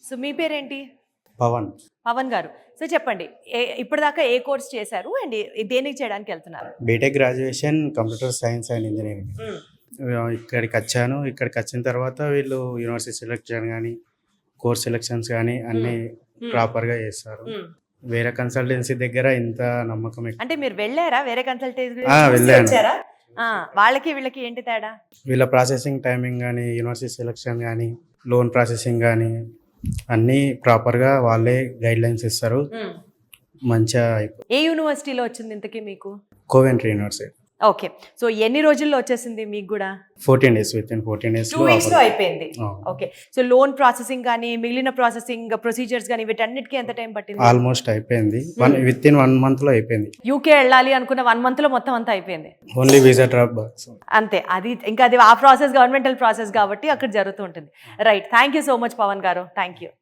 So మీ పేరేంటి? పవన్. పవన్ గారు. So చెప్పండి, ఇప్పటిదాకా ఏ కోర్స్ చేశారు అండ్ దేనికి చేయడానికి వెళ్తున్నారు? BTech graduation computer science and engineering. ఇక్కడికి వచ్చాను. ఇక్కడికి వచ్చిన తర్వాత వీళ్ళు యూనివర్సిటీ సెలెక్షన్ కానీ కోర్స్ సెలెక్షన్స్ కానీ అన్నీ ప్రాపర్గా చేస్తారు. వేరే కన్సల్టెన్సీ దగ్గర ఇంత నమ్మకం అంటే మీరు వెళ్ళారా వేరే కన్సల్టెన్సీ? వెళ్ళాను. వచ్చారా? వాళ్ళకి వీళ్ళకి ఏంటి తేడా? వీళ్ళ ప్రాసెసింగ్ టైమింగ్ కానీ యూనివర్సిటీ సెలెక్షన్ కానీ లోన్ ప్రాసెసింగ్ కానీ అన్నీ ప్రాపర్గా వాళ్ళే గైడ్ లైన్స్ ఇస్తారు. మంచిగా ఏ యూనివర్సిటీలో వచ్చింది ఇంతకీ మీకు? Coventry university. ఓకే. సో ఎన్ని రోజుల్లో వచ్చేసింది మీకు కూడా? 14 days. With in 14 days 2 weeks లో అయిపోయింది. ఓకే. సో లోన్ ప్రాసెసింగ్ కానీ మిగిలిన ప్రాసెసింగ్ ప్రొసీజర్స్ కానీ వీటన్నిటికీ ఎంత టైం పట్టింది? ఆల్మోస్ట్ అయిపోయింది. విత్ ఇన్ 1 month లో అయిపోయింది. యూకే వెళ్ళాలి అనుకున్న 1 month లో మొత్తం అంతా అయిపోయింది. ఓన్లీ వీసా డ్రాప్ బాక్స్ అంతే. అది ఇంకా అది ఆ ప్రాసెస్ గవర్నమెంటల్ ప్రాసెస్ కాబట్టి అక్కడ జరుగుతూ ఉంటుంది. Right. Thank you so much Pavan garu. Thank you.